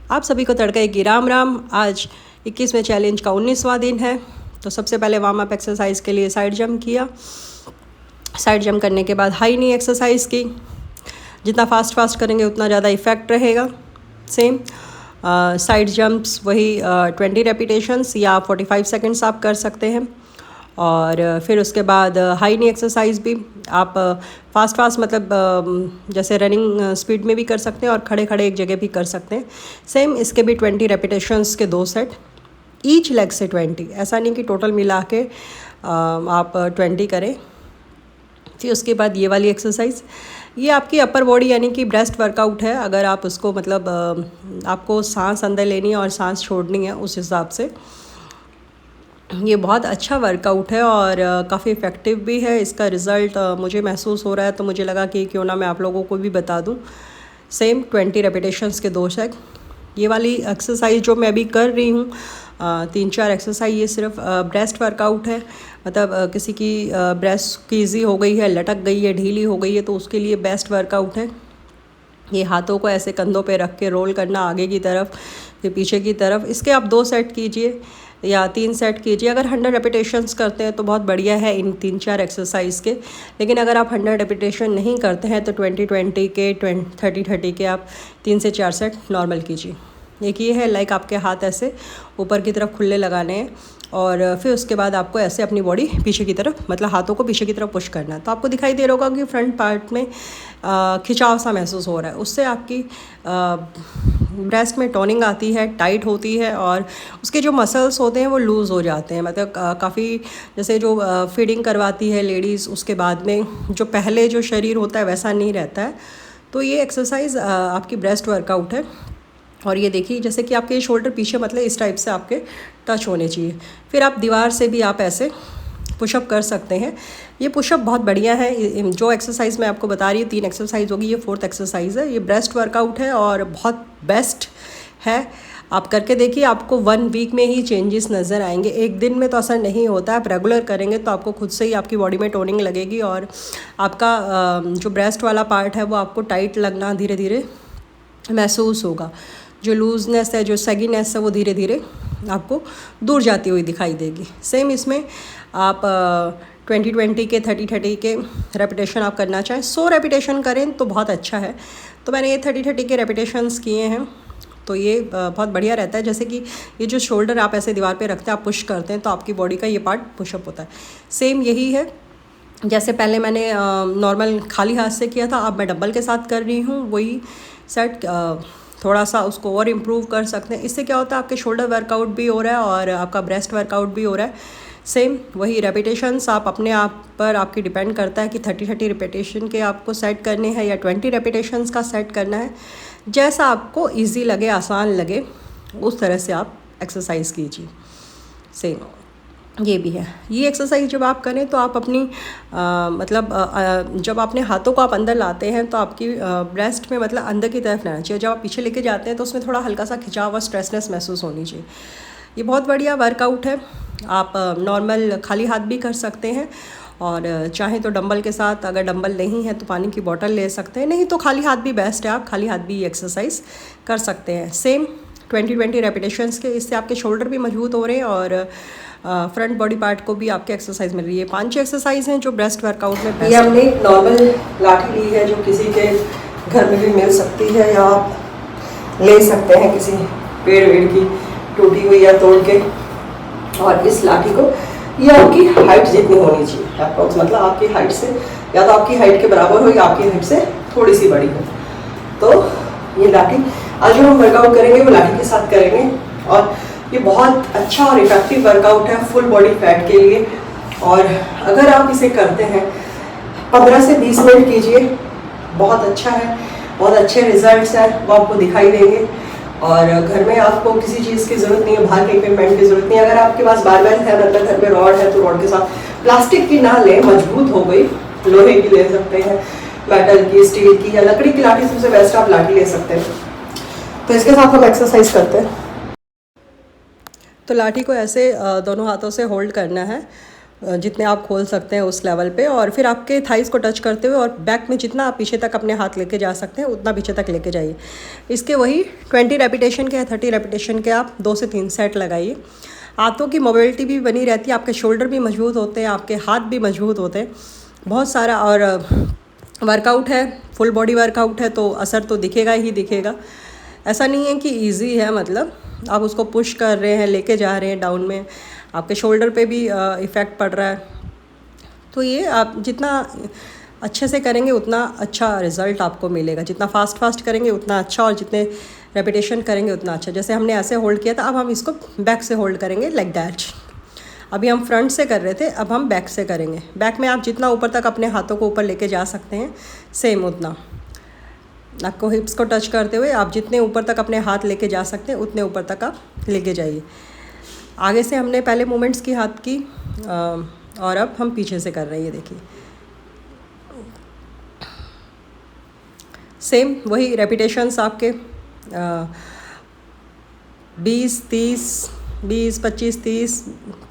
आप सभी को तड़के की राम राम। आज 21वें चैलेंज का 19वां दिन है। तो सबसे पहले वार्म अप एक्सरसाइज के लिए साइड जंप किया। साइड जंप करने के बाद हाई नी एक्सरसाइज की। जितना फास्ट करेंगे उतना ज़्यादा इफ़ेक्ट रहेगा। सेम साइड जंप्स वही 20 रेपिटेशंस या 45 सेकेंड्स आप कर सकते हैं। और फिर उसके बाद हाई नी एक्सरसाइज भी आप फास्ट मतलब जैसे रनिंग स्पीड में भी कर सकते हैं और खड़े खड़े एक जगह भी कर सकते हैं। सेम इसके भी 20 रेपिटेशंस के 2 सेट, ईच लेग से 20। ऐसा नहीं कि टोटल मिला के आप 20 करें। फिर उसके बाद ये वाली एक्सरसाइज, ये आपकी अपर बॉडी यानी कि ब्रेस्ट वर्कआउट है। अगर आप उसको मतलब आपको सांस अंदर लेनी है और सांस छोड़नी है, उस हिसाब से ये बहुत अच्छा वर्कआउट है और काफ़ी इफ़ेक्टिव भी है। इसका रिज़ल्ट मुझे महसूस हो रहा है, तो मुझे लगा कि क्यों ना मैं आप लोगों को भी बता दूं। सेम 20 रेपिटेशंस के 2 सेट। ये वाली एक्सरसाइज जो मैं अभी कर रही हूँ 3-4 एक्सरसाइज, ये सिर्फ ब्रेस्ट वर्कआउट है। मतलब किसी की ब्रेस्ट ईजी हो गई है, लटक गई है, ढीली हो गई है, तो उसके लिए बेस्ट वर्कआउट है। ये हाथों को ऐसे कंधों पे रख के रोल करना आगे की तरफ फिर पीछे की तरफ। इसके आप 2 सेट कीजिए या 3 सेट कीजिए। अगर 100 रेपिटेशंस करते हैं तो बहुत बढ़िया है इन 3-4 एक्सरसाइज के। लेकिन अगर आप 100 रेपिटेशन नहीं करते हैं तो 20-20 के 30-30 के आप 3 से 4 सेट नॉर्मल कीजिए। एक ये है, लाइक आपके हाथ ऐसे ऊपर की तरफ खुले लगाने हैं और फिर उसके बाद आपको ऐसे अपनी बॉडी पीछे की तरफ, मतलब हाथों को पीछे की तरफ पुश करना है। तो आपको दिखाई दे रहा होगा कि फ्रंट पार्ट में खिंचाव सा महसूस हो रहा है। उससे आपकी ब्रेस्ट में टोनिंग आती है, टाइट होती है और उसके जो मसल्स होते हैं वो लूज़ हो जाते हैं। मतलब काफ़ी जैसे जो फीडिंग करवाती है लेडीज़, उसके बाद में जो पहले जो शरीर होता है वैसा नहीं रहता है। तो ये एक्सरसाइज आपकी ब्रेस्ट वर्कआउट है। और ये देखिए जैसे कि आपके शोल्डर पीछे मतलब इस टाइप से आपके टच होने चाहिए। फिर आप दीवार से भी आप ऐसे पुशअप कर सकते हैं। ये पुशअप बहुत बढ़िया है। जो एक्सरसाइज मैं आपको बता रही हूँ 3 एक्सरसाइज होगी, ये 4th एक्सरसाइज है। ये ब्रेस्ट वर्कआउट है और बहुत बेस्ट है। आप करके देखिए, आपको 1 वीक में ही चेंजेस नज़र आएंगे। एक दिन में तो असर नहीं होता है, आप रेगुलर करेंगे तो आपको खुद से ही आपकी बॉडी में टोनिंग लगेगी और आपका जो ब्रेस्ट वाला पार्ट है वो आपको टाइट लगना धीरे धीरे महसूस होगा। जो लूजनेस है, जो सैगीनेस है, वो धीरे धीरे आपको दूर जाती हुई दिखाई देगी। सेम इसमें आप 20-20 के 30-30 के रेपिटेशन आप करना चाहें, 100 रेपिटेशन करें तो बहुत अच्छा है। तो मैंने ये 30-30 के रेपिटेशंस किए हैं। तो ये बहुत बढ़िया रहता है। जैसे कि ये जो शोल्डर आप ऐसे दीवार पे रखते हैं, आप पुश करते हैं तो आपकी बॉडी का ये पार्ट पुशअप होता है। सेम यही है जैसे पहले मैंने नॉर्मल खाली हाथ से किया था, अब मैं डंबल के साथ कर रही हूँ। वही सेट थोड़ा सा उसको और इम्प्रूव कर सकते हैं। इससे क्या होता है, आपके शोल्डर वर्कआउट भी हो रहा है और आपका ब्रेस्ट वर्कआउट भी हो रहा है। सेम वही रेपिटेशंस आप अपने आप पर आपकी डिपेंड करता है कि 30-30 रेपिटेशन के आपको सेट करने हैं या 20 रेपिटेशंस का सेट करना है। जैसा आपको इजी लगे, आसान लगे, उस तरह से आप एक्सरसाइज कीजिए। सेम ये भी है। ये एक्सरसाइज जब आप करें तो आप अपनी जब अपने हाथों को आप अंदर लाते हैं तो आपकी ब्रेस्ट में मतलब अंदर की तरफ रहना चाहिए। जब आप पीछे लेके जाते हैं तो उसमें थोड़ा हल्का सा खिंचाव और स्ट्रेसनेस महसूस होनी चाहिए। ये बहुत बढ़िया वर्कआउट है। आप नॉर्मल खाली हाथ भी कर सकते हैं और चाहें तो डंबल के साथ, अगर डंबल नहीं है तो पानी की बोतल ले सकते हैं, नहीं तो खाली हाथ भी बेस्ट है। आप खाली हाथ भी ये एक्सरसाइज कर सकते हैं। सेम 20-20 रेपिटेशंस के। इससे आपके शोल्डर भी मजबूत हो रहे हैं और फ्रंट बॉडी पार्ट को भी आपके एक्सरसाइज मिल रही है। 5-6 एक्सरसाइज हैं जो ब्रेस्ट वर्कआउट में बेस्ट। ये हमने नॉर्मल लाठी ली है जो किसी के घर में भी मिल सकती है या आप ले सकते हैं किसी पेड़ वेड़ की टूटी हुई या तोड़ के। और इस लाठी को ये आपकी हाइट जितनी होनी चाहिए अप्रॉक्स, मतलब आपकी हाइट से या तो आपकी हाइट के बराबर हो या आपकी हाइट से थोड़ी सी बड़ी हो। तो ये लाठी आज जो हम वर्कआउट करेंगे वो लाठी के साथ करेंगे और ये बहुत अच्छा और इफेक्टिव वर्कआउट है फुल बॉडी फैट के लिए। और अगर आप इसे करते हैं 15 से 20 मिनट कीजिए, बहुत अच्छा है, बहुत अच्छे रिजल्ट्स हैं, वो आपको दिखाई देंगे। और घर में आपको किसी चीज़ की ज़रूरत नहीं है, बाहर के इक्विपमेंट की ज़रूरत नहीं है। अगर आपके पास बारबेल है, मतलब घर में रॉड है, तो रॉड के साथ प्लास्टिक की ना लें, मजबूत हो गई, लोहे की ले सकते हैं, मेटल की, स्टील की या लकड़ी की लाठी सबसे बेस्ट आप लाठी ले सकते हैं। तो इसके साथ हम एक्सरसाइज करते हैं। तो लाठी को ऐसे दोनों हाथों से होल्ड करना है जितने आप खोल सकते हैं उस लेवल पे, और फिर आपके थाइस को टच करते हुए और बैक में जितना आप पीछे तक अपने हाथ लेके जा सकते हैं उतना पीछे तक लेके जाइए। इसके वही 20 रेपिटेशन के या 30 रेपिटेशन के आप 2 से 3 सेट लगाइए। हाथों की मोबिलिटी भी बनी रहती है, आपके शोल्डर भी मजबूत होते हैं, आपके हाथ भी मजबूत होते हैं, बहुत सारा। और वर्कआउट है, फुल बॉडी वर्कआउट है, तो असर तो दिखेगा ही दिखेगा। ऐसा नहीं है कि इजी है, मतलब आप उसको पुश कर रहे हैं, लेके जा रहे हैं डाउन में, आपके शोल्डर पे भी इफ़ेक्ट पड़ रहा है। तो ये आप जितना अच्छे से करेंगे उतना अच्छा रिज़ल्ट आपको मिलेगा, जितना फास्ट करेंगे उतना अच्छा, और जितने रेपिटेशन करेंगे उतना अच्छा। जैसे हमने ऐसे होल्ड किया था, अब हम इसको बैक से होल्ड करेंगे लाइक दैट। अभी हम फ्रंट से कर रहे थे, अब हम बैक से करेंगे। बैक में आप जितना ऊपर तक अपने हाथों को ऊपर लेके जा सकते हैं, सेम उतना आपको हिप्स को टच करते हुए आप जितने ऊपर तक अपने हाथ लेके जा सकते हैं उतने ऊपर तक आप लेके जाइए। आगे से हमने पहले मूवमेंट्स की हाथ की, और अब हम पीछे से कर रहे हैं, ये देखिए। सेम वही रेपिटेशंस आपके 20, 30, 20, 25, 30,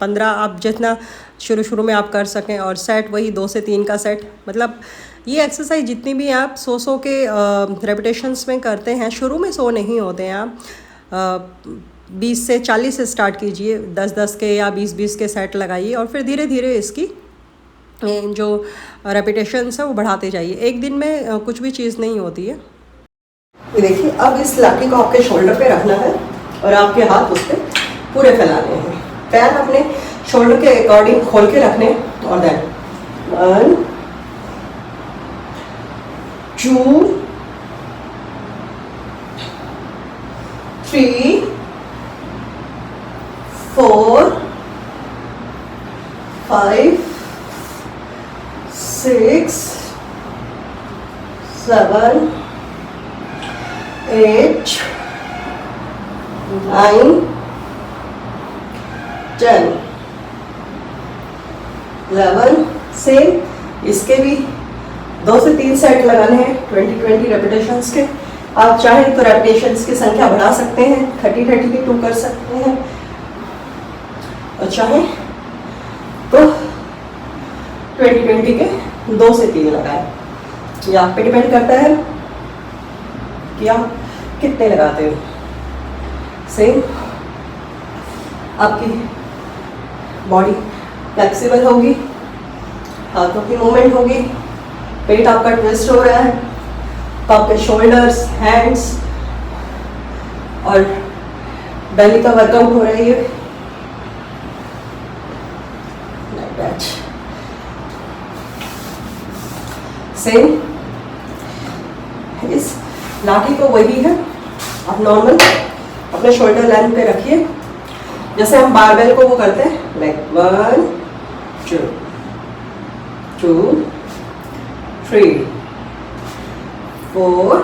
15 आप जितना शुरू में आप कर सकें। और सेट वही 2 से 3 का सेट। मतलब ये एक्सरसाइज जितनी भी आप 100 के रेपिटेशंस में करते हैं, शुरू में 100 नहीं होते हैं। आप 20 से 40 से स्टार्ट कीजिए, 10-10 के या 20-20 के सेट लगाइए, और फिर धीरे धीरे इसकी जो रेपिटेशंस है वो बढ़ाते जाइए। एक दिन में कुछ भी चीज़ नहीं होती है। ये देखिए, अब इस लाठी को आपके शोल्डर पे रखना है और आपके हाथ उस पर पूरे फैलाने हैं। पैर अपने शोल्डर के अकॉर्डिंग खोल के रखने, और देन 1, 2, 3, 4, 5, 6, 7, 8, 9, 10, 11। सेम इसके भी 2 से 3 सेट लगाने हैं 20 रेपिटेशंस के। आप चाहें तो रेपिटेशंस की संख्या बढ़ा सकते हैं, 30 के 2 कर सकते हैं, और चाहें तो 20 के 2 से 3 लगाएं। ये आप पे डिपेंड करता है कि आप कितने लगाते हो। सेम आपकी बॉडी फ्लेक्सिबल होगी, हाथों की मूवमेंट होगी, पेट आपका ट्विस्ट हो रहा है तो आपके शोल्डर्स, हैंड्स और बेली का वर्कआउट हो रही है, लाइक दैट। सेम इस लाठी को वही है, आप नॉर्मल अपने शोल्डर लेंथ पे रखिए, जैसे हम बारबेल को वो करते हैं, लाइक 1, 2, 3, 4,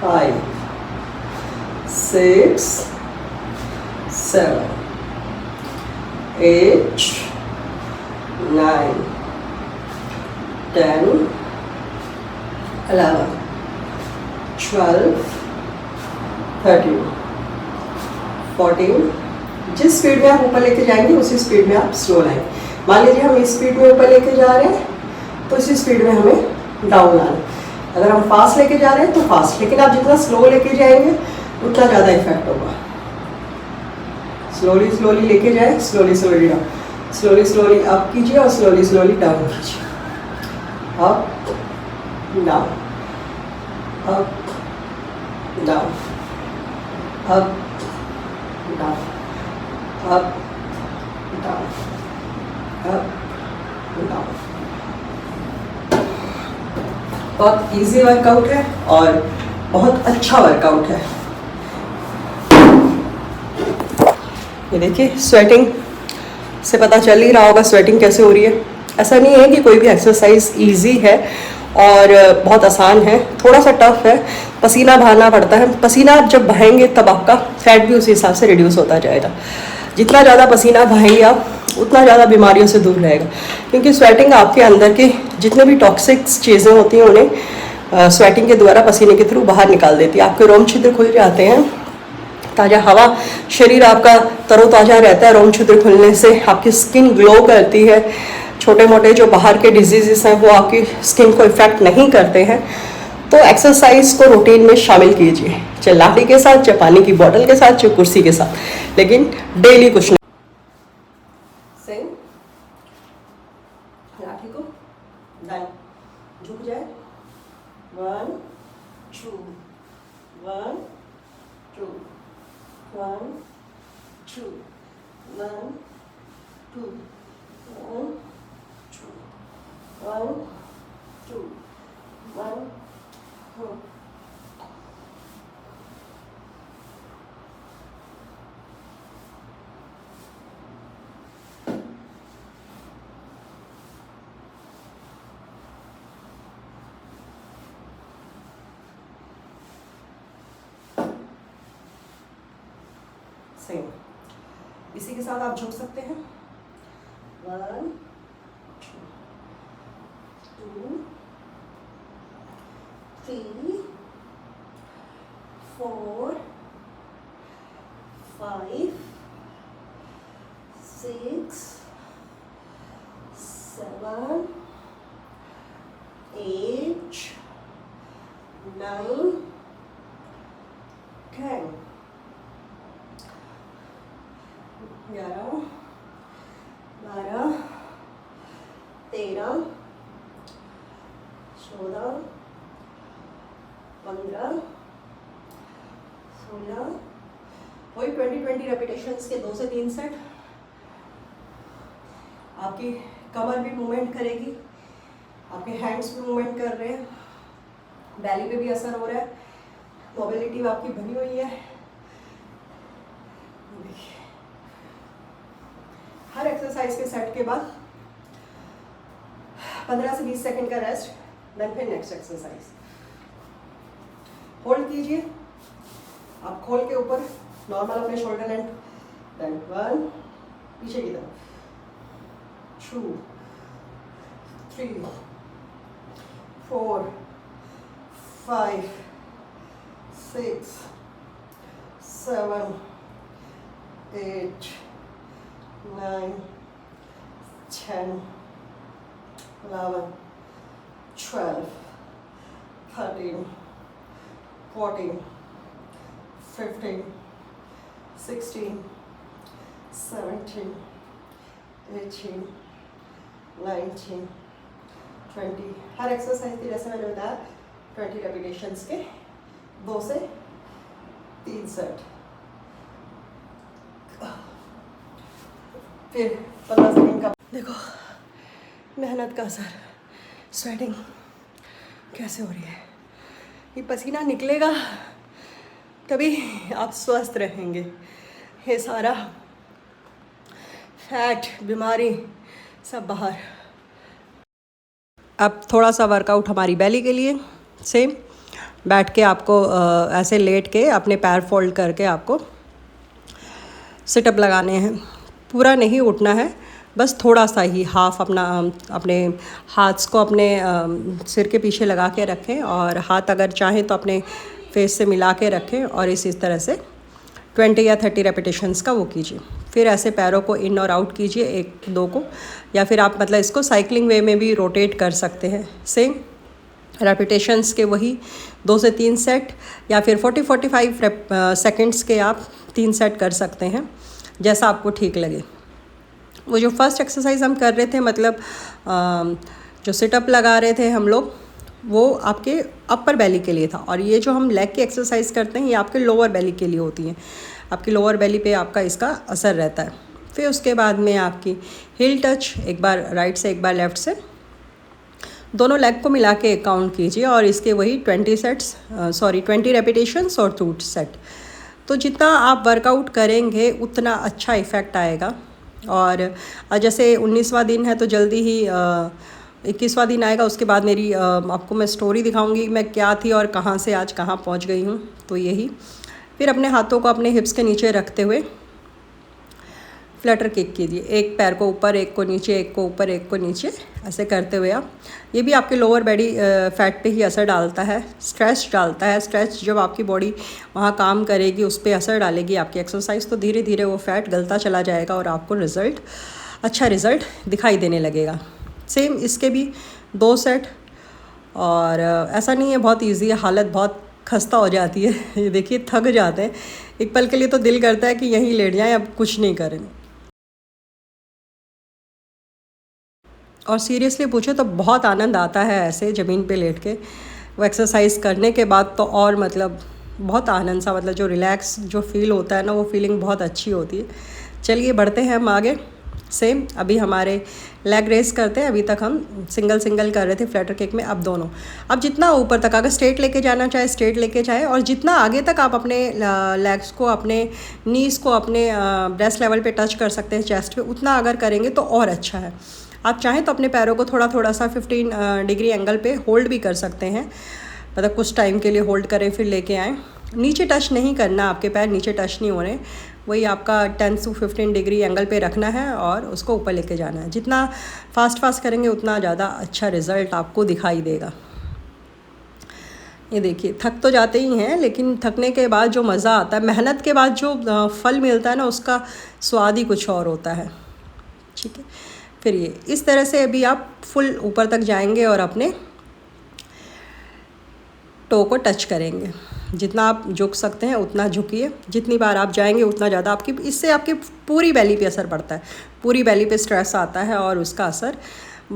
5, 6, 7, 8, 9, 10, 11, 12, 13, 14। जिस स्पीड में आप ऊपर लेके जाएंगे उसी स्पीड में आप स्लो लाएंगे। मान लीजिए हम इस स्पीड में ऊपर लेके जा रहे हैं तो इसी स्पीड में हमें डाउन लाना है। अगर हम फास्ट लेके जा रहे हैं तो फास्ट, लेकिन आप जितना स्लो लेके जाएंगे उतना ज़्यादा इफेक्ट होगा। स्लोली स्लोली लेके जाए, slowly slowly down, slowly slowly up कीजिए और स्लोली स्लोली डाउन कीजिए। Up down, up down, up down, up down, up down. बहुत इजी वर्कआउट है और बहुत अच्छा वर्कआउट है। ये देखिए, स्वेटिंग से पता चल ही रहा होगा स्वेटिंग कैसे हो रही है। ऐसा नहीं है कि कोई भी एक्सरसाइज इजी है और बहुत आसान है, थोड़ा सा टफ है, पसीना बहाना पड़ता है। पसीना आप जब बहाएंगे तब आपका फैट भी उसी हिसाब से रिड्यूस होता जाएगा। जितना ज़्यादा पसीना बहाएंगे आप उतना ज़्यादा बीमारियों से दूर रहेगा, क्योंकि स्वेटिंग आपके अंदर के जितने भी टॉक्सिक चीज़ें होती हैं उन्हें स्वेटिंग के द्वारा पसीने के थ्रू बाहर निकाल देती है। आपके रोम छिद्र खुल जाते हैं ताज़ा हवा, शरीर आपका तरोताज़ा रहता है। रोम छिद्र खुलने से आपकी स्किन ग्लो करती है। छोटे मोटे जो बाहर के डिजीज़ हैं वो आपकी स्किन को इफ़ेक्ट नहीं करते हैं। तो एक्सरसाइज को रूटीन में शामिल कीजिए, चाहे लाठी के साथ, चाहे पानी की बोतल के साथ, चाहे कुर्सी के साथ, लेकिन डेली कुछ नहीं। सेम लाठी को दाएं झुक जाए, 1 2 1 2 1 2 1 2 1 2 1 2 1 2 सेम। इसी के साथ आप झुक सकते हैं, 1 2 3 4 5 6 7 8 9 10 11 12 13 14 15 16 वही 20 रेपिटेशंस के 2 से 3 सेट। आपकी कमर भी मूवमेंट करेगी, आपके हैंड्स भी मूवमेंट कर रहे हैं, बैली पे भी असर हो रहा है, मोबिलिटी आपकी बनी हुई है। हर एक्सरसाइज के सेट के बाद 15 से 20 सेकंड का रेस्ट, देन फिर नेक्स्ट एक्सरसाइज। होल्ड कीजिए, आप खोल के ऊपर नॉर्मल अपने शोल्डर लेंथ, देन 1 पीछे की तरफ, 2 3 4 5 6 7 8 9 10 11 12 13 14 15 16 17 18 19 20। हर एक्सरसाइज की जैसे मैंने बताया 20 रेपिटेशंस के 2 से 3 सेट, फिर 15 सेकंड का। देखो मेहनत का असर, स्वेटिंग कैसे हो रही है। ये पसीना निकलेगा तभी आप स्वस्थ रहेंगे। ये सारा फैट, बीमारी सब बाहर। अब थोड़ा सा वर्कआउट हमारी बेली के लिए। सेम बैठ के आपको ऐसे लेट के अपने पैर फोल्ड करके आपको सिटअप लगाने हैं। पूरा नहीं उठना है, बस थोड़ा सा ही, हाफ अपने हाथ्स को अपने सिर के पीछे लगा के रखें और हाथ अगर चाहें तो अपने फेस से मिला के रखें और इस तरह से 20 या 30 रेपिटेशंस का वो कीजिए। फिर ऐसे पैरों को इन और आउट कीजिए, 1-2 को, या फिर आप मतलब इसको साइकिलिंग वे में भी रोटेट कर सकते हैं। सेम रेपिटेशंस के वही 2 से 3 सेट, या फिर 40-45 सेकेंड्स के आप 3 सेट कर सकते हैं, जैसा आपको ठीक लगे। वो जो फर्स्ट एक्सरसाइज हम कर रहे थे, मतलब जो सिटअप लगा रहे थे हम लोग, वो आपके अपर बेली के लिए था, और ये जो हम लेग की एक्सरसाइज करते हैं ये आपके लोअर बेली के लिए होती हैं। आपकी लोअर बेली पे आपका इसका असर रहता है। फिर उसके बाद में आपकी हिल टच, एक बार राइट से एक बार लेफ़्ट से, दोनों लेग को मिला के काउंट कीजिए और इसके वही 20 रेपिटेशंस और 2 सेट। तो जितना आप वर्कआउट करेंगे उतना अच्छा इफ़ेक्ट आएगा। और जैसे 19वां दिन है तो जल्दी ही 21वां दिन आएगा। उसके बाद मेरी आपको मैं स्टोरी दिखाऊंगी मैं क्या थी और कहाँ से आज कहाँ पहुँच गई हूँ। तो यही, फिर अपने हाथों को अपने हिप्स के नीचे रखते हुए फ्लटर किक कीजिए, एक पैर को ऊपर, एक को नीचे, एक को ऊपर, एक को नीचे, ऐसे करते हुए आप। ये भी आपके लोअर बॉडी फैट पे ही असर डालता है, स्ट्रेच डालता है। स्ट्रेच जब आपकी बॉडी वहाँ काम करेगी, उस पर असर डालेगी आपकी एक्सरसाइज, तो धीरे धीरे वो फैट गलता चला जाएगा और आपको अच्छा रिज़ल्ट दिखाई देने लगेगा। सेम इसके भी 2 सेट, और ऐसा नहीं है बहुत ईजी है, हालत बहुत खस्ता हो जाती है। ये देखिए थक जाते हैं, एक पल के लिए तो दिल करता है कि यहीं लेट जाएं, अब कुछ नहीं करें। और सीरियसली पूछे तो बहुत आनंद आता है ऐसे ज़मीन पे लेट के वो एक्सरसाइज करने के बाद, तो और मतलब बहुत आनंद सा, मतलब जो रिलैक्स जो फील होता है ना, वो फीलिंग बहुत अच्छी होती है। चलिए बढ़ते हैं हम आगे। सेम अभी हमारे लेग रेस करते हैं। अभी तक हम सिंगल कर रहे थे फ्लटर किक में, अब दोनों। अब जितना ऊपर तक अगर स्ट्रेट लेके जाना चाहे स्ट्रेट लेके जाए, और जितना आगे तक आप अपने लेग्स को, अपने नीज़ को अपने ब्रेस्ट लेवल पे टच कर सकते हैं, चेस्ट पे, उतना अगर करेंगे तो और अच्छा है। आप चाहें तो अपने पैरों को थोड़ा सा 15 डिग्री एंगल पे होल्ड भी कर सकते हैं, मतलब कुछ टाइम के लिए होल्ड करें फिर लेके आएँ। नीचे टच नहीं करना, आपके पैर नीचे टच नहीं हो रहे, वही आपका 10 से 15 डिग्री एंगल पे रखना है और उसको ऊपर लेके जाना है। जितना फास्ट करेंगे उतना ज़्यादा अच्छा रिज़ल्ट आपको दिखाई देगा। ये देखिए थक तो जाते ही हैं, लेकिन थकने के बाद जो मज़ा आता है, मेहनत के बाद जो फल मिलता है ना, उसका स्वाद ही कुछ और होता है। ठीक है, फिर ये इस तरह से अभी आप फुल ऊपर तक जाएंगे और अपने टो को टच करेंगे। जितना आप झुक सकते हैं उतना झुकिए, जितनी बार आप जाएंगे उतना ज़्यादा इससे आपकी पूरी बेली पे असर पड़ता है, पूरी बेली पे स्ट्रेस आता है और उसका असर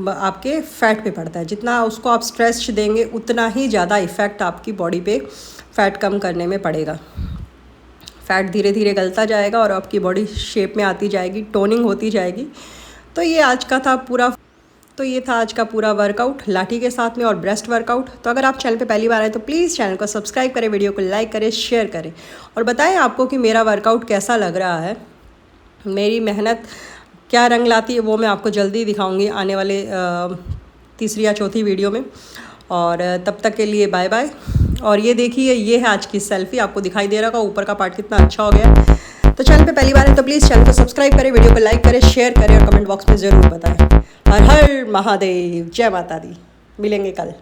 आपके फैट पे पड़ता है। जितना उसको आप स्ट्रेस देंगे उतना ही ज़्यादा इफ़ेक्ट आपकी बॉडी पे फैट कम करने में पड़ेगा। फैट धीरे धीरे गलता जाएगा और आपकी बॉडी शेप में आती जाएगी, टोनिंग होती जाएगी। तो ये आज का पूरा वर्कआउट लाठी के साथ में और ब्रेस्ट वर्कआउट। तो अगर आप चैनल पे पहली बार आए तो प्लीज़ चैनल को सब्सक्राइब करें, वीडियो को लाइक करें, शेयर करें, और बताएं आपको कि मेरा वर्कआउट कैसा लग रहा है, मेरी मेहनत क्या रंग लाती है, वो मैं आपको जल्दी दिखाऊंगी आने वाले 3री या 4थी वीडियो में। और तब तक के लिए बाय बाय। और ये देखिए, ये है आज की सेल्फी, आपको दिखाई दे रहा होगा ऊपर का पार्ट कितना अच्छा हो गया। तो चैनल पे पहली बार है तो प्लीज़ चैनल को सब्सक्राइब करें, वीडियो को लाइक करें, शेयर करें और कमेंट बॉक्स में ज़रूर बताएं। हर हर महादेव, जय माता दी। मिलेंगे कल।